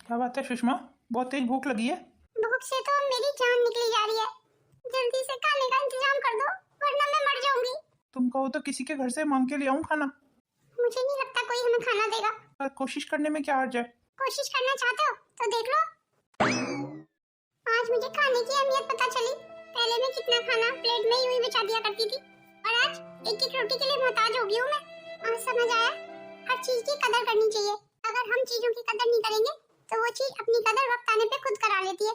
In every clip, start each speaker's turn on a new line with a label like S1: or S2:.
S1: क्या बात है सुषमा, बहुत तेज भूख लगी है।
S2: भूख से तो मेरी जान निकली जा रही है। जल्दी से खाने का इंतजाम कर दो वरना मैं मर जाऊंगी।
S1: तुम कहो तो किसी के घर से मांग के ले आऊं खाना।
S2: मुझे नहीं लगता कोई हमें खाना देगा।
S1: पर कोशिश करने में क्या हर्ज है।
S2: कोशिश करना चाहते हो तो देख लो। आज मुझे खाने की अहमियत पता चली। पहले मैं कितना खाना प्लेट में यूं ही बिछा दिया करती थी और आज एक एक रोटी के लिए मोहताज हो गई हूं मैं। आज समझ आया हर चीज की कदर करनी चाहिए। अगर हम चीजों की कदर नहीं करेंगे तो वो चीज अपनी कदर वक्त आने पे खुद करा लेती है।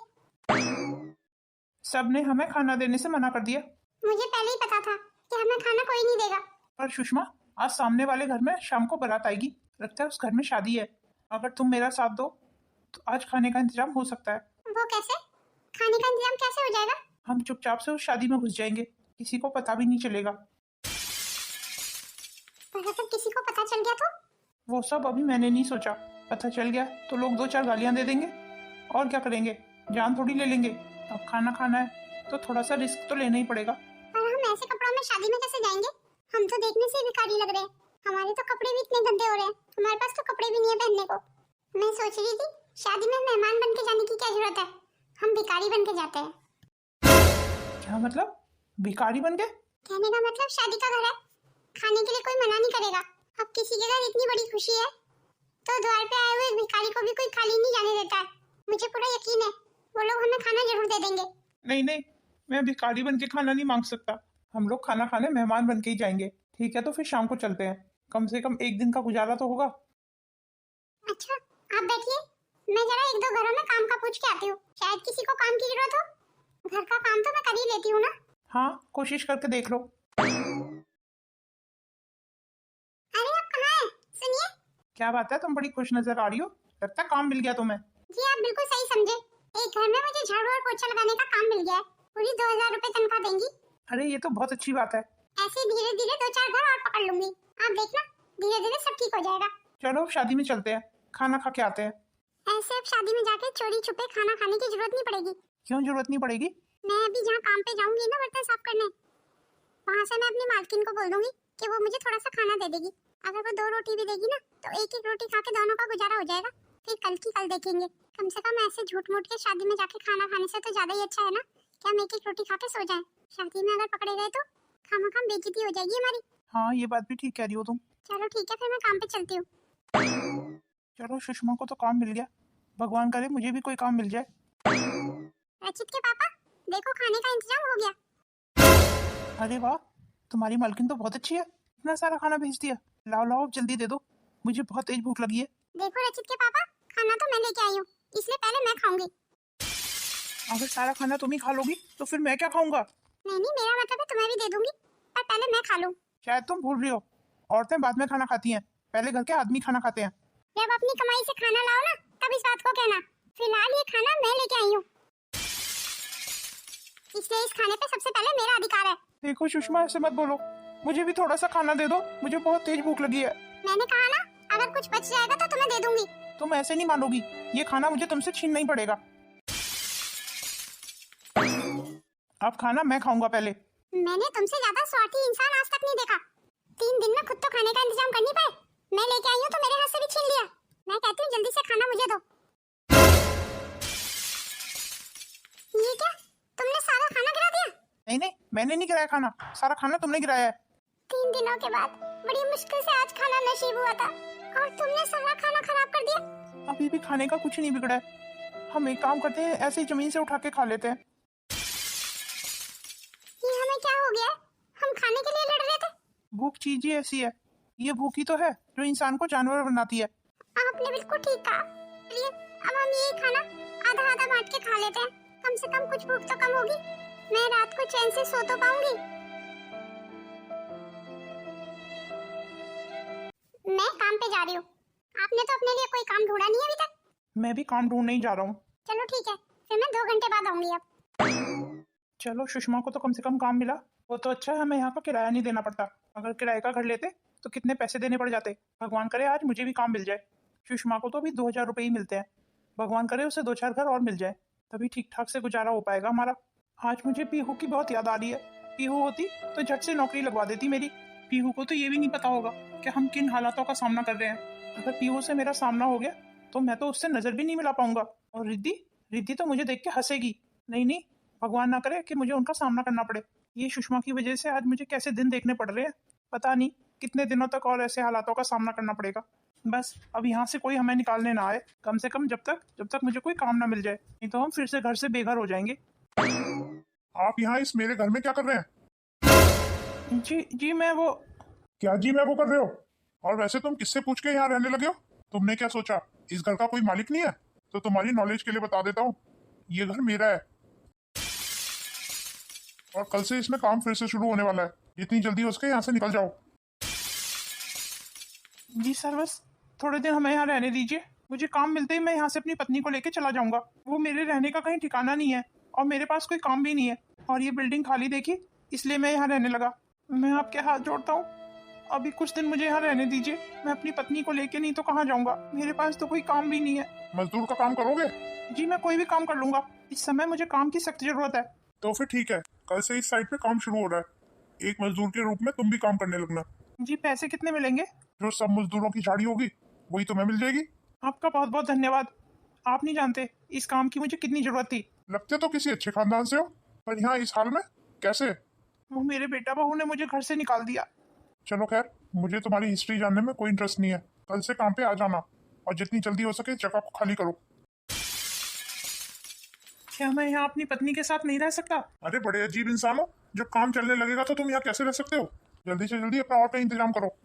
S1: सब ने हमें खाना देने से मना कर दिया।
S2: मुझे पहले ही पता था कि हमें खाना कोई नहीं देगा।
S1: पर सुषमा, आज सामने वाले घर में शाम को बारात आएगी। लगता है उस घर में शादी है। अगर तुम मेरा साथ दो तो आज खाने का इंतजाम हो सकता है।
S2: वो कैसे? खाने का इंतजाम कैसे हो जाएगा?
S1: हम चुपचाप से उस शादी में घुस जाएंगे, किसी को पता भी नहीं चलेगा।
S2: पर अगर किसी को पता चल गया तो?
S1: वो सब अभी मैंने नहीं सोचा। पता चल गया तो लोग दो चार गालियां दे देंगे और क्या करेंगे, जान थोड़ी ले लेंगे। अब खाना खाना है तो थोड़ा सा रिस्क तो लेना ही पड़ेगा।
S2: पर हम ऐसे कपड़ों में शादी में कैसे जाएंगे? हम तो देखने से भिखारी लग रहे हैं। हमारे तो कपड़े भी इतने गंदे हो रहे हैं, हमारे पास तो कपड़े भी नहीं है पहनने को। मैं सोच रही थी शादी में मेहमान बन के जाने की क्या जरूरत है, हम भिखारी बन के जाते हैं।
S1: क्या मतलब? भिखारी बन के?
S2: कहने का मतलब शादी का घर है, खाने के लिए कोई मना नहीं करेगा। अब किसी के घर इतनी बड़ी खुशी है तो द्वार पे आए हुए भिखारी को भी कोई खाली नहीं जाने देता है। मुझे पूरा यकीन है वो लोग हमें खाना जरूर दे देंगे।
S1: नहीं नहीं, मैं भिखारी बन के खाना नहीं मांग सकता। हम लोग खाना खाने मेहमान बन के ही जाएंगे। ठीक है तो फिर शाम को चलते हैं, कम से कम एक दिन का गुजारा तो होगा।
S2: अच्छा आप बैठिए, मैं जरा एक दो घरों में काम का पूछ के आती हूँ, शायद किसी को काम की जरूरत हो। घर का काम तो मैं कर ही लेती हूँ ना।
S1: हाँ, कोशिश करके देख लो।
S2: अरे आप कहाँ हैं? सुनिए।
S1: क्या बात है, तुम बड़ी खुश नजर आ रही हो। लगता है काम मिल गया तुम्हें।
S2: जी आप बिल्कुल सही समझे। एक घर में मुझे झाड़ू और पोछा लगाने का काम मिल गया है। पूरी 2000 रुपए तनख्वाह देंगी।
S1: अरे ये तो बहुत अच्छी बात है।
S2: ऐसे धीरे धीरे दो चार घर और पकड़ लूंगी, आप देखना धीरे धीरे सब ठीक हो जाएगा।
S1: चलो शादी में चलते हैं, खाना खा के आते हैं।
S2: ऐसे अब शादी में जाके चोरी छुपे खाना खाने की जरूरत नहीं पड़ेगी।
S1: क्यों जरूरत नहीं पड़ेगी?
S2: मैं अभी जहाँ काम पे जाऊंगी ना बर्तन साफ करने, वहाँ से मैं अपनी मालकिन को बोल दूंगी कि वो मुझे थोड़ा सा खाना दे देगी। अगर वो 2 रोटी भी देगी ना तो एक एक रोटी खा के दोनों का गुजारा हो जाएगा। फिर कल की कल देखेंगे। कम से कम ऐसे झूठ मूठ के शादी में जाके खाना खाने से तो ज्यादा ही अच्छा है ना कि हम एक एक रोटी खा के सो जाएं। शादी में अगर पकड़े गए तो खामखा बेइज्जती हो जाएगी हमारी।
S1: हाँ, ये बात भी ठीक कह रही हो तुम।
S2: चलो ठीक है फिर मैं काम पे चलती हूँ।
S1: चलो, सुषमा को तो काम मिल गया, भगवान करे मुझे भी कोई काम मिल जाए।
S2: रचित के पापा देखो खाने का इंतजाम हो गया।
S1: अरे वाह, तुम्हारी मालकिन तो बहुत अच्छी है, इतना सारा खाना भेज दिया। लाओ लाओ जल्दी दे दो, मुझे बहुत तेज भूख लगी है।
S2: देखो रचित के पापा खाना तो मैं लेके आई हूँ, इसलिए पहले मैं खाऊंगी।
S1: अगर सारा खाना तुम ही खा लोगी तो फिर मैं क्या खाऊंगा?
S2: नहीं नहीं मेरा मतलब है तुम्हें भी दे दूंगी, पर पहले मैं खा लूं।
S1: शायद तुम भूल रही हो, औरतें बाद में खाना खाती हैं, पहले घर के आदमी खाना खाते हैं।
S2: जब अपनी कमाई से खाना लाओ ना तब इस बात को कहना। फिलहाल ये खाना मैं लेके आई हूँ, इसलिए इस खाने पे सबसे पहले मेरा अधिकार है।
S1: देखो सुषमा, ऐसे मत बोलो, मुझे भी थोड़ा सा खाना दे दो, मुझे बहुत तेज भूख लगी है।
S2: मैंने कहा ना अगर कुछ बच जाएगा तो तुम्हें दे दूंगी।
S1: तुम ऐसे नहीं मानोगी, ये खाना मुझे तुमसे छीनना ही पड़ेगा। अब खाना मैं खाऊंगा पहले।
S2: मैंने तुमसे ज्यादा स्वार्थी इंसान आज तक नहीं देखा। 3 दिन में खुद तो खाने का इंतजाम कर नहीं पाए, मैं लेके आई हूँ तो मेरे हाथ से भी छीन लिया। मैं कहती हूँ जल्दी से खाना मुझे दो। ये क्या, तुमने सारा खाना गिरा दिया?
S1: नहीं नहीं, मैंने नहीं गिराया खाना, सारा खाना तुमने गिराया है।
S2: 3 दिनों के बाद बड़ी मुश्किल से आज खाना नसीब हुआ था और तुमने सारा खाना खराब कर दिया।
S1: अभी भी खाने का कुछ नहीं बिगड़ा है। हम एक काम करते हैं, ऐसे ही जमीन से उठा के खा लेते हैं।
S2: ये हमें क्या हो गया है? हम खाने के लिए लड़ रहे थे।
S1: भूख चीज ही ऐसी है, ये भूख ही तो है जो इंसान को जानवर बनाती है।
S2: आपने बिल्कुल ठीक कहा। चलिए अब हम ये खाना आधा आधा बांट के खा लेते हैं, कम से कम कुछ भूख तो कम होगी। मैं रात को चैन से सो तो पाऊंगी। मैं काम पे जा रही हूँ, आपने तो अपने लिए कोई काम ढूंढा नहीं अभी तक।
S1: मैं भी काम ढूंढने ही जा रहा हूँ।
S2: चलो ठीक है फिर मैं 2 घंटे बाद आऊंगी। अब
S1: चलो, सुषमा को तो कम से कम काम मिला, वो तो अच्छा है, हमें यहाँ का किराया नहीं देना पड़ता। अगर किराए का घर लेते तो कितने पैसे देने पड़ जाते। भगवान करे आज मुझे भी काम मिल जाए। सुषमा को तो अभी 2000 रुपये ही मिलते हैं, भगवान करे उसे 2-4 घर और मिल जाए, तभी ठीक ठाक से गुजारा हो पाएगा हमारा। आज मुझे पीहू की बहुत याद आ रही है। पीहू होती तो झट से नौकरी लगवा देती मेरी। पीहू को तो ये भी नहीं पता होगा कि हम किन हालातों का सामना कर रहे हैं। अगर पीहू से मेरा सामना हो गया तो मैं तो उससे नजर भी नहीं मिला पाऊंगा। और रिद्धि रिद्धि तो मुझे देख के हंसेगी। नहीं नहीं, भगवान ना करे कि मुझे उनका सामना करना पड़े। ये सुषमा की वजह से आज मुझे कैसे दिन देखने पड़ रहे हैं, पता नहीं कितने दिनों तक और ऐसे हालातों का सामना करना पड़ेगा। बस अब यहाँ से कोई हमें निकालने ना आए, कम से कम जब तक मुझे कोई काम ना मिल जाए, नहीं तो हम फिर से घर से बेघर हो जाएंगे।
S3: आप यहाँ इस मेरे घर में क्या कर रहे हैं?
S1: जी जी मैं वो
S3: क्या जी मैं वो कर रहे हो? और वैसे तुम किससे पूछ के यहाँ रहने लगे हो? तुमने क्या सोचा इस घर का कोई मालिक नहीं है? तो तुम्हारी नॉलेज के लिए बता देता हूँ, ये घर मेरा है और कल से इसमें काम फिर से शुरू होने वाला है। जितनी जल्दी हो सके यहाँ से निकल जाओ।
S1: जी सर, बस थोड़े दिन हमें यहाँ रहने दीजिए। मुझे काम मिलते ही मैं यहाँ से अपनी पत्नी को लेके चला जाऊंगा। वो मेरे रहने का कहीं ठिकाना नहीं है और मेरे पास कोई काम भी नहीं है। और ये बिल्डिंग खाली देखी, इसलिए मैं यहाँ रहने लगा। मैं आपके हाथ जोड़ता हूँ, अभी कुछ दिन मुझे यहाँ रहने दीजिए। मैं अपनी पत्नी को लेके नहीं तो कहाँ जाऊंगा, मेरे पास तो कोई काम भी नहीं है।
S3: मजदूर का काम करोगे?
S1: जी मैं कोई भी काम कर लूंगा, इस समय मुझे काम की सख्त जरूरत है।
S3: तो फिर ठीक है, कल से इस साइट पे काम शुरू हो रहा है। एक मजदूर के रूप में तुम भी काम करने लगना।
S1: जी पैसे कितने मिलेंगे?
S3: जो सब मजदूरों की झाड़ी होगी वही तुम्हें मिल जाएगी।
S1: आपका बहुत बहुत धन्यवाद। आप नहीं जानते इस काम की मुझे कितनी जरूरत थी।
S3: लगते तो किसी अच्छे खानदान से हो, पर यहाँ इस हाल में कैसे?
S1: वो मेरे बेटा बहू ने मुझे घर से निकाल दिया।
S3: चलो खैर, मुझे तुम्हारी हिस्ट्री जानने में कोई इंटरेस्ट नहीं है। कल से काम पे आ जाना और जितनी जल्दी हो सके जगह को खाली करो।
S1: क्या मैं यहाँ अपनी पत्नी के साथ नहीं रह सकता?
S3: अरे बड़े अजीब इंसान हो, जब काम चलने लगेगा तो तुम यहाँ कैसे रह सकते हो? जल्दी से जल्दी अपना और का इंतजाम करो।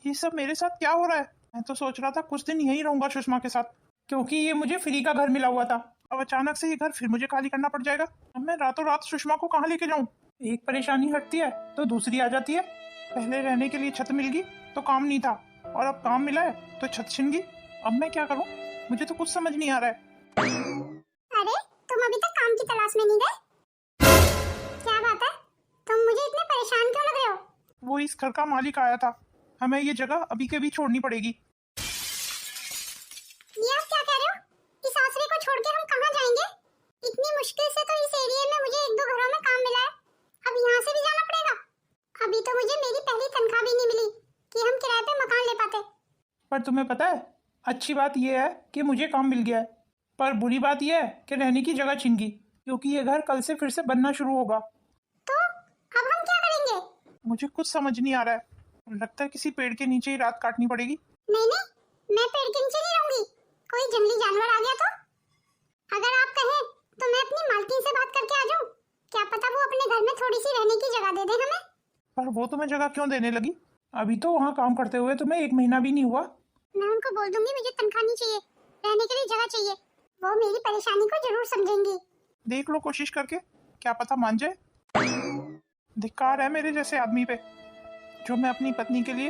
S1: ये सब मेरे साथ क्या हो रहा है? मैं तो सोच रहा था कुछ दिन यहीं रहूंगा सुषमा के साथ, क्योंकि ये मुझे फ्री का घर मिला हुआ था। अब अचानक से ये घर फिर मुझे खाली करना पड़ जाएगा। अब मैं रातों रात सुषमा को कहाँ लेके जाऊँ? एक परेशानी हटती है तो दूसरी आ जाती है। पहले रहने के लिए छत मिल गई तो काम नहीं था, और अब काम मिला है तो छत छिन गई। अब मैं क्या करूँ, मुझे तो कुछ समझ नहीं आ रहा है।
S2: अरे तुम अभी तक काम की तलाश में नहीं गए? क्या बात है, तुम मुझे इतने परेशान क्यों लग रहे हो?
S1: वो इस घर का मालिक आया था, हमें ये जगह अभी के अभी छोड़नी पड़ेगी।
S2: ये आप क्या कह रहे हो? इस आसरे को छोड़ के हम कहाँ जाएंगे? इतनी मुश्किल से तो इस एरिया में मुझे एक दो घरों में काम मिला है, अब यहाँ से भी जाना पड़ेगा? अभी तो मुझे मेरी पहली तनख्वाह भी नहीं मिली कि हम किराए पे मकान ले पाते।
S1: पर तुम्हें पता है, अच्छी बात यह है कि मुझे काम मिल गया है, पर बुरी बात यह है कि रहने की जगह छिन गई, क्योंकि ये घर कल से फिर से बनना शुरू होगा।
S2: तो अब हम क्या करेंगे?
S1: मुझे कुछ समझ नहीं आ रहा है, लगता है किसी पेड़ के नीचे ही रात काटनी पड़ेगी।
S2: नहीं नहीं, मैं पेड़ के नीचे नहीं रहूंगी। कोई जंगली जानवर आ गया तो? अगर आप कहें तो मैं अपनी मालकिन से बात करके आ जाऊं। क्या पता वो अपने घर में थोड़ी सी रहने की जगह दे दे हमें।
S1: पर वो तुम्हें जगह क्यों देने लगी? अभी तो वहाँ काम करते हुए तुम्हें 1 महीना भी नहीं हुआ।
S2: मैं उनको बोल दूंगी मुझे तनख्वाह नहीं चाहिए, रहने के लिए जगह चाहिए। वो मेरी परेशानी को जरूर समझेंगी।
S1: देख लो कोशिश करके, क्या पता मान जाए। धिक्कार है मेरे जैसे आदमी पे, जो मैं अपनी पत्नी के लिए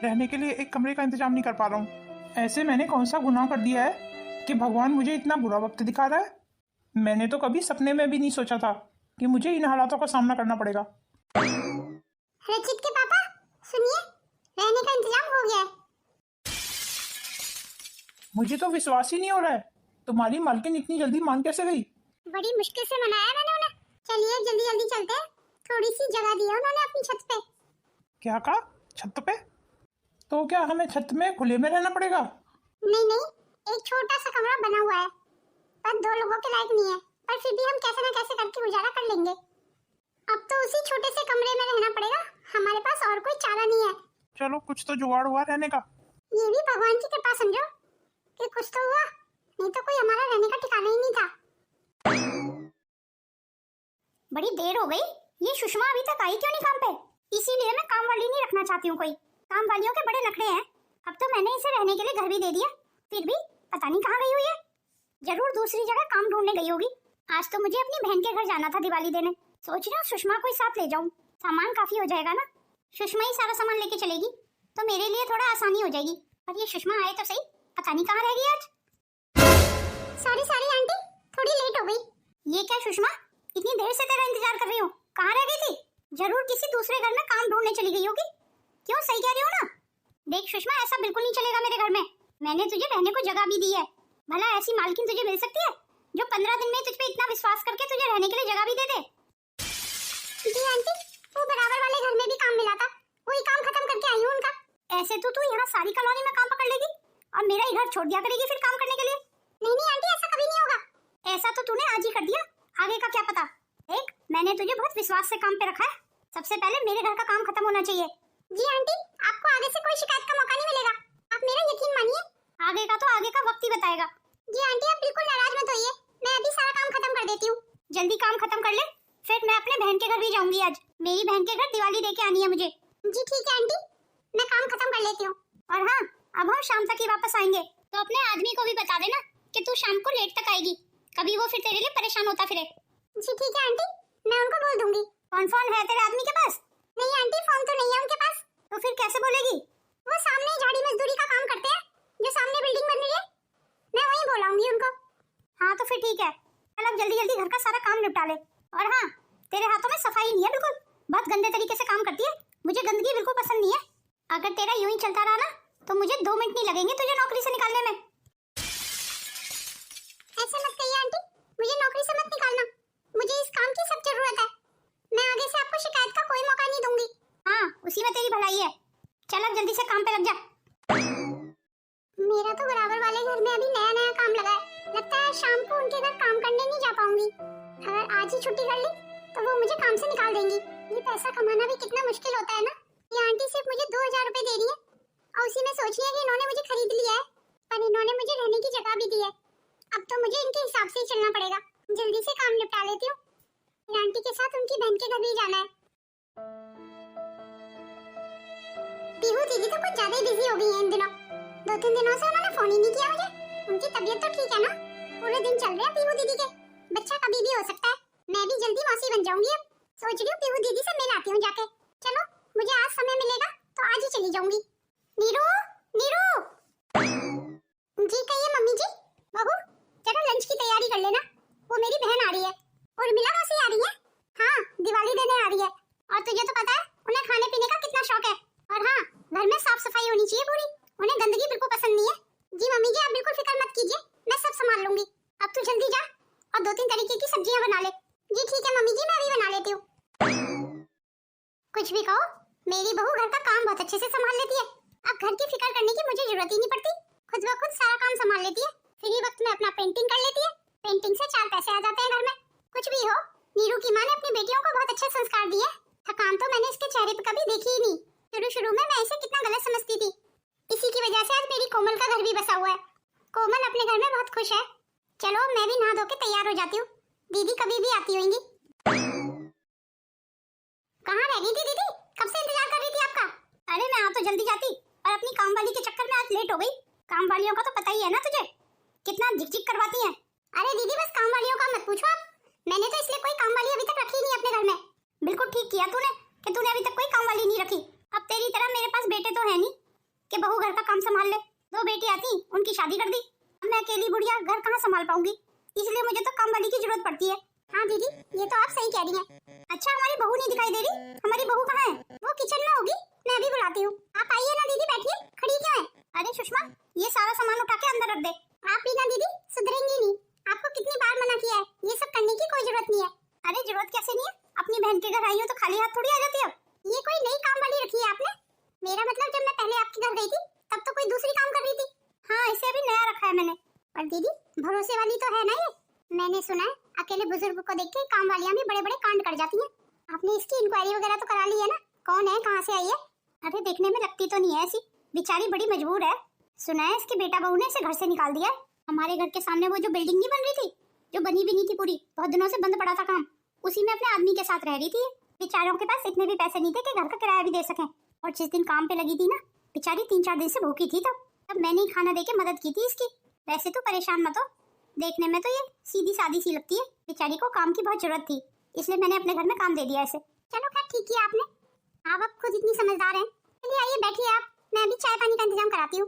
S1: रहने के लिए एक कमरे का इंतजाम नहीं कर पा रहा हूँ। ऐसे मैंने कौन सा गुनाह कर दिया है कि भगवान मुझे इतना बुरा वक्त दिखा रहा है? मैंने तो कभी सपने में भी नहीं सोचा था कि मुझे इन हालातों का सामना करना पड़ेगा।
S2: रचित के पापा सुनिए, रहने का इंतजाम हो गया है।
S1: मुझे तो विश्वास ही नहीं हो रहा है, तुम्हारी मालकिन इतनी जल्दी मान कैसे गई?
S2: बड़ी मुश्किल से मनाया मैंने उन्हें। चलिए जल्दी जल्दी चलते हैं। थोड़ी सी जगह दी है उन्होंने अपनी छत पे।
S1: क्या कहा? छत पे? तो क्या हमें छत में खुले में रहना पड़ेगा?
S2: नहीं नहीं, एक छोटा सा कमरा बना हुआ है, पर 2 लोगों के लायक नहीं है, पर फिर भी हम कैसे न कैसे करके गुजारा कर लेंगे। अब तो उसी छोटे से कमरे में रहना पड़ेगा, हमारे पास और कोई चारा नहीं है।
S1: चलो कुछ तो जुगाड़ हुआ रहने का।
S2: ये भी भगवान की कृपा समझो कि कुछ तो हुआ, नहीं तो कोई हमारा रहने का ठिकाना ही नहीं था। बड़ी देर हो गई, ये सुषमा अभी तक आई क्यों नहीं काम पे? इसीलिए मैं काम वाली नहीं रखना चाहती हूँ कोई। काम वालियों के बड़े नखरे हैं। अब तो मैंने इसे रहने के लिए घर भी दे दिया, फिर भी पता नहीं कहाँ गई हुई है। जरूर दूसरी जगह काम ढूंढने गई होगी। आज तो मुझे अपनी बहन के घर जाना था दिवाली देने। सोच रही हूँ सुषमा को ही साथ ले जाऊँ, सामान काफी हो जाएगा ना। सुषमा ही सारा सामान लेके चलेगी तो मेरे लिए थोड़ा आसानी हो जाएगी। पर ये सुषमा आए तो सही, पता नहीं कहाँ रह गई आज। सॉरी सॉरी आंटी, थोड़ी लेट हो गई। ये क्या सुषमा, इतनी देर से तेरा इंतजार कर रही हूँ, कहाँ रह गई थी? जरूर किसी दूसरे घर में काम ढूंढने चली गई होगी। क्यों, सही कह रही हो ना? देख सुषमा, ऐसा बिल्कुल नहीं चलेगा मेरे घर में। मैंने तुझे रहने को जगह भी दी है। भला ऐसी मालकिन तुझे मिल सकती है जो 15 दिन में तुझ पे इतना विश्वास करके तुझे रहने के लिए जगह भी दे दे? जी आंटी, वो बराबर वाले घर में भी काम मिला था, वही काम खत्म करके आई हूँ उनका। ऐसे तो तू यहाँ सारी कॉलोनी में काम पकड़ लेगी, और मेरा ही घर छोड़ दिया करेगी फिर काम करने के लिए। नहीं नहीं आंटी, ऐसा कभी नहीं होगा। ऐसा तो तूने आज ही कर दिया, आगे का क्या पता। देख, मैंने तुझे बहुत विश्वास से काम पे रखा है, सबसे पहले मेरे घर का काम खत्म होना चाहिए। जी आंटी, आपको आगे से कोई शिकायत का मौका नहीं मिलेगा, आप मेरा यकीन मानिए। आगे का तो आगे का वक्त ही बताएगा। जी आंटी, आप बिल्कुल नाराज मत होइए, मैं अभी सारा काम खत्म कर देती हूँ। जल्दी काम खत्म कर ले, फिर मैं अपने बहन के घर भी जाऊंगी आज। मेरी बहन के घर दिवाली देके आनी है मुझे। जी ठीक है आंटी, मैं काम खत्म कर लेती हूँ। और हाँ, अब हम शाम तक ही वापस आएंगे, तो अपने आदमी को भी बता देना कि तू शाम को लेट तक आएगी, कभी वो फिर तेरे लिए परेशान होता फिरे। जी ठीक है आंटी, मैं उनको बोल दूंगी। फोन है तेरे आदमी के पास? नहीं आंटी, फोन तो नहीं है उनके पास। तो फिर कैसे बोलेगी? वो सामने झाड़ी मजदूरी का काम करते हैं, जो सामने बिल्डिंग बन रही है, मैं वहीं बुलाऊंगी उनको। हाँ तो फिर ठीक है, चल अब जल्दी जल्दी घर का सारा काम निपटा ले। और हाँ, तेरे हाथों में सफाई नहीं है बिल्कुल, बहुत गंदे तरीके से काम करती है, मुझे गंदगी बिल्कुल पसंद नहीं है। अगर तेरा यूं ही चलता रहा ना तो मुझे 2 मिनट नहीं लगेंगे तुझे नौकरी से निकालने में। ऐसा मत कहिए आंटी, मुझे नौकरी से मत निकालना, मुझे इस काम की सख्त जरूरत है। मैं आगे से आपको शिकायत का कोई मौका नहीं दूंगी। हाँ, उसी में तेरी भलाई है, चल अब जल्दी से काम पे लग जा। मेरा तो बराबर वाले घर में अभी नया नया काम लगा है, लगता है शाम को उनके घर काम करने नहीं जा पाऊंगी। अगर आज ही छुट्टी कर ली तो वो मुझे काम से निकाल देंगी। ये पैसा कमाना भी कितना मुश्किल होता है ना। ये आंटी सिर्फ मुझे 2000 रुपए दे रही है और उसी में सोच रही है कि इन्होंने मुझे खरीद लिया है, पर इन्होंने मुझे रहने की जगह भी दी है। अब तो मुझे इनके हिसाब से ही चलना पड़ेगा। जल्दी से काम निपटा लेती हूँ, आंटी के साथ उनकी बहन के घर भी जाना है। पीहू दीदी तो कुछ ज्यादा ही बिजी हो गई है इन दिनों, 2-3 दिनों से उन्होंने फोन ही नहीं किया मुझे। उनकी तबीयत तो ठीक है ना? पूरे दिन चल रहे हैं पीहू दीदी के, बच्चा कभी भी हो सकता है। मैं भी जल्दी मौसी बन जाऊंगी। अब सोच रही हूँ पीहू दीदी से मिल आती हूँ जाके। चलो, मुझे आज समय मिलेगा तो आज ही चली जाऊंगी। नीरू, नीरू। जी कहिए मम्मी जी। बहू, जरा लंच की तैयारी कर लेना, वो मेरी बहन आ रही है। उर्मिला मौसी आ रही है? हाँ, दिवाली देने आ रही है। और तुझे तो पता है उन्हें खाने पीने का कितना शौक है। और हाँ, घर में साफ सफाई होनी चाहिए पूरी, उन्हें गंदगी बिल्कुल पसंद नहीं है। जी मम्मी जी, आप बिल्कुल फिक्र मत कीजिए, मैं सब संभाल लूंगी। अब तू जल्दी जा और 2-3 तरीके की सब्जियां बना ले। जी ठीक है मम्मी जी, मैं भी बना लेती हूँ। कुछ भी कहो, मेरी बहू घर का काम बहुत अच्छे से संभाल लेती है। अब घर की फिक्र करने की मुझे जरूरत ही नहीं पड़ती, खुद ब खुद सारा काम संभाल लेती है। फ्री वक्त में अपना पेंटिंग कर लेती है, पेंटिंग से 4 पैसे आ जाते हैं घर में। कुछ भी हो, नीरू की माँ ने अपनी बेटियों को बहुत अच्छे संस्कार दिए। थकान तो मैंने इसके चेहरे पर कभी देखी ही नहीं। शुरू में मैं इसे कितना गलत समझती थी, इसी की वजह से आज मेरी कोमल का घर भी बसा हुआ है। कोमल अपने घर में बहुत खुश है। चलो मैं भी नहा धो के तैयार हो जाती हूँ, दीदी कभी भी आती होंगी। कहाँ रह गई थी दीदी, कब से इंतजार कर रही थी आपका। अरे मैं आ तो जल्दी जाती, पर अपनी काम वाली के चक्कर में आज लेट हो गई। काम वालियों का तो पता ही है ना तुझे, कितना झिक-झिक करवाती हैं। अरे दीदी बस काम वालियों का मत पूछो आप, मैंने तो इसलिए कोई काम वाली अभी तक रखी नहीं अपने घर में। बिल्कुल ठीक किया तूने कि तूने अभी तक कोई काम वाली नहीं रखी। अब तेरी तरह मेरे पास बेटे तो है नहीं कि बहू घर का काम संभाल ले। 2 बेटी आती, उनकी शादी कर दी, अब मैं अकेली बुढ़िया घर कहाँ संभाल पाऊंगी, इसलिए मुझे तो काम वाली की जरूरत पड़ती है। हाँ दीदी, ये तो आप सही कह रही हैं। अच्छा, हमारी बहू नहीं दिखाई दे रही, हमारी बहू कहाँ है? वो किचन में होगी, मैं अभी बुलाती हूँ। आप आइए ना दीदी, बैठिए, खड़ी क्यों है? अरे सुषमा, ये सारा सामान उठा के अंदर रख दे। आप भी ना दीदी सुधरेंगी नहीं, आपको कितनी बार मना किया है, ये सब करने की कोई जरूरत नहीं है। अरे जरूरत कैसे नहीं है, अपनी बहन के घर आई हो तो खाली हाथ थोड़ी आ जाती है। ये कोई नई काम वाली रखी है आपने? मेरा मतलब जब मैं पहले आपके घर गई थी तब तो कोई दूसरी काम कर रही थी। हाँ, इसे अभी नया रखा है मैंने। और दीदी भरोसे वाली तो है ना ये? मैंने सुना है अकेले बुजुर्ग को देख के काम वालियां भी बड़े बड़े कांड कर जाती हैं। आपने इसकी इंक्वायरी वगैरह तो करा ली है ना, कौन है, कहाँ से आई है? अरे देखने में लगती तो नहीं है ऐसी, बेचारी बड़ी मजबूर है। सुना है इसके बेटा बहू ने इसे घर से निकाल दिया है। हमारे घर के सामने वो जो बिल्डिंग नहीं बन रही थी, जो बनी भी नहीं थी पूरी, बहुत दिनों से बंद पड़ा था काम, उसी में अपने आदमी के साथ रह रही थी। बेचारों के पास इतने भी पैसे नहीं थे कि घर का किराया भी दे सकें। और जिस दिन काम पे लगी थी ना, बेचारी 3-4 दिन से भूखी थी, तब मैंने ही खाना देके मदद की थी इसकी। वैसे तो परेशान मत हो, देखने में तो ये सीधी सादी सी लगती है, बेचारी को काम की बहुत जरूरत थी, इसलिए मैंने अपने घर में काम दे दिया इसे। चलो खैर ठीक किया आपने, आप अब खुद इतनी समझदार हैं। चलिए आइए बैठिए आप, मैं अभी चाय पानी का इंतजाम कराती हूँ।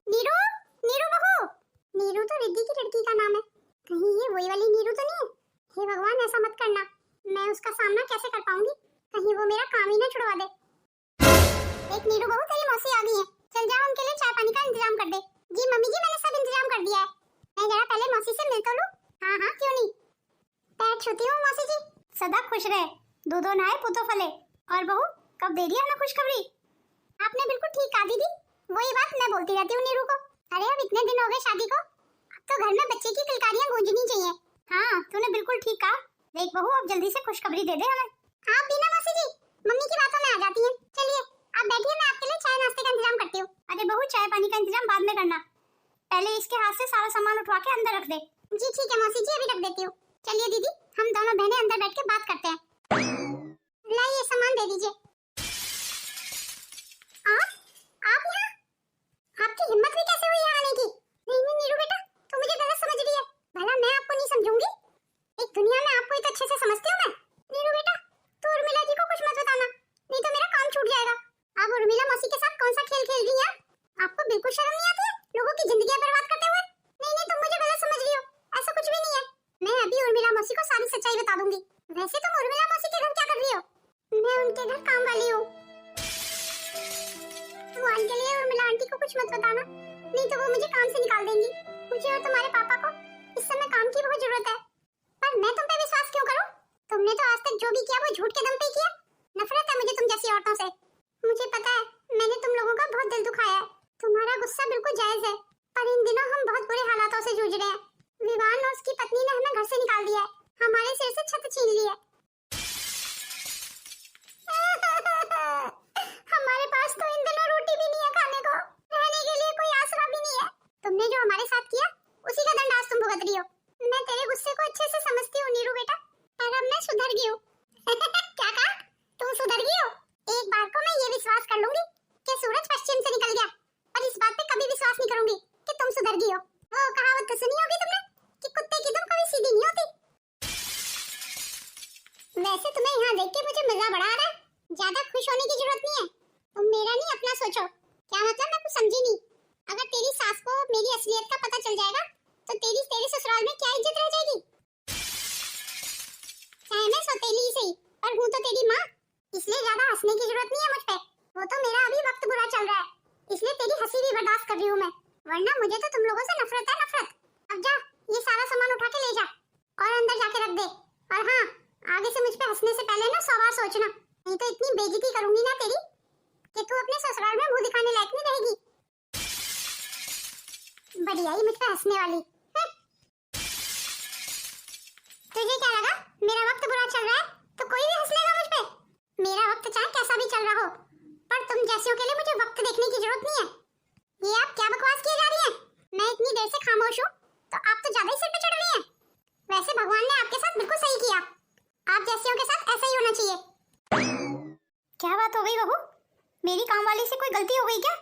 S2: नीरू, नीरू बहू। नीरू तो रिद्धि की लड़की का नाम है, कहीं ये वही वाली नीरू तो नहीं है? हे भगवान, ऐसा मत करना, मैं उसका सामना कैसे कर पाऊंगी, कहीं वो मेरा काम ही ना छुड़वा दे। एक नीरू बहू, तेरी मौसी आ गई है, चल जा उनके लिए चाय पानी का इंतजाम कर दे। जी मम्मी जी, मैंने सब इंतजाम कर दिया है, मैं जरा पहले मौसी से मिल तो लूं। हाँ हाँ क्यों नहीं, पैर छूती हूँ मौसी जी। सदा खुश रहे, दूधो नहाए पुतो फले। और बहू कब दे रही है हमें खुशखबरी? आपने बिल्कुल ठीक कहा दीदी, वही बात मैं बोलती रहती हूँ नीरू को, अरे अब इतने दिन हो गए शादी को, अब तो घर में बच्चे की किलकारियां गूंजनी चाहिए। हाँ तूने बिल्कुल ठीक कहा। देख बहू अब जल्दी से खुशखबरी दे दे हमें। आप भी ना मौसी जी मम्मी की बातों में आ जाती हैं। चलिए आप बैठिए, मैं आपके लिए चाय नाश्ते का इंतजाम करती हूँ। अरे बहू चाय पानी का इंतजाम बाद में करना, पहले इसके हाथ से सारा सामान उठवा के अंदर रख दे। जी ठीक है मौसी जी, अभी रख देती हूँ। चलिए दीदी हम दोनों बहनें अंदर बैठ के बात करते हैं। लाइए सामान दे दीजिए। आप यहाँ? आपकी हिम्मत भी कैसे हुई यहाँ आने की? नहीं नहीं नीरू बेटा तू मुझे गलत समझ रही है। भला मैं आपको नहीं समझूंगी? एक दुनिया में आपको इतना अच्छे से समझती हूँ मैं। नीरू बेटा तू उर्मिला जी को कुछ मत बताना, नहीं तो मेरा काम छूट जाएगा। आप उर्मिला मौसी के साथ कौन सा खेल खेल रही हैं? आपको बिल्कुल शर्म नहीं आती है लोगों की जिंदगी बर्बाद करते हुए? नहीं नहीं तुम मुझे गलत समझ रही हो, ऐसा कुछ भी नहीं है। मैं अभी उर्मिला मौसी को सारी सच्चाई बता दूंगी। वैसे तुम उर्मिला मौसी के घर क्या कर रही हो? मैं उनके घर काम वाली हूँ। भगवान के लिए उर्मिला आंटी को कुछ मत बताना, नहीं तो वो मुझे काम से निकाल देंगी। मुझे और तुम्हारे पापा को इस समय काम की बहुत जरूरत है। पर मैं तुम पे विश्वास क्यों करूं? तुमने तो आज तक जो भी किया वो झूठ के दम पे किया। नफरत है मुझे तुम जैसी औरतों से। मुझे पता है मैंने तुम लोगों का बहुत दिल दुखाया है। तुम्हारा गुस्सा बिल्कुल जायज है, पर इन दिनों हम बहुत बुरे हालातों से जूझ रहे हैं। विवान और उसकी पत्नी ने हमें घर से निकाल दिया है, हमारे सिर से छत छीन ली है। हमारे पास तो इन दिनों रोटी भी नहीं है खाने को, रहने के लिए कोई आसरा भी नहीं है। तुमने जो हमारे साथ किया उसी का दंड आज तुम भुगत रही हो। मैं तेरे गुस्से को अच्छे से समझती हूँ नीरू बेटा, और अब मैं सुधर गई हूँ। क्या कहा? तुम सुधर गई हो? एक बार को मैं ये विश्वास कर लूंगी कि सूरज पश्चिम से निकल गया, पर इस बात पे कभी विश्वास नहीं करूंगी कि तुम सुधर गई हो। वो कहावत तो सुनी होगी तुमने कि कुत्ते की दुम कभी सीधी नहीं होती। वैसे तुम्हें यहाँ देख के मुझे मजा बड़ा आ रहा है, ज्यादा खुश होने की जरूरत नहीं है। तुम मेरा नहीं अपना सोचो। क्या मतलब? मैं कुछ समझी नहीं। अगर तेरी सास को मेरी असलियत का पता चल जाएगा तो तेरे ससुराल में क्या इज्जत रह जाएगी? चाहे मैं सौतेली ही सही, पर हूँ तो तेरी माँ, इसलिए ज्यादा हंसने की जरूरत नहीं है मुझ पे। वो तो मेरा अभी वक्त बुरा चल रहा है, इसलिए तेरी हंसी भी बर्दाश्त कर रही हूँ मैं, वरना मुझे तो तुम लोगों से नफरत है, नफरत। अब जा ये सारा सामान उठा के ले जा और अंदर जाके रख दे। और हाँ आगे से मुझ पे हंसने से पहले ना 100 बार सोचना, नहीं तो इतनी बेइज्जती करूंगी ना तेरी कि तू अपने ससुराल में मुंह दिखाने लायक नहीं रहेगी। बढ़िया ही मुझ पे हंसने वाली। तुझे क्या लगा मेरा वक्त बुरा चल रहा है तो कोई भी हंस लेगा मुझ पे? मेरा वक्त चाहे कैसा भी चल रहा हो, पर तुम जैसियों के लिए मुझे वक्त देखने की जरूरत नहीं है। ये आप क्या बकवास किए जा रही हैं? मैं इतनी देर से खामोश हूँ तो आप तो ज्यादा ही सिर पे चढ़ रही हैं। वैसे भगवान ने आपके साथ बिल्कुल सही किया, आप जैसियों के साथ ऐसा ही होना चाहिए। क्या बात हो गई बहू? मेरी काम वाली से कोई गलती हो गई क्या?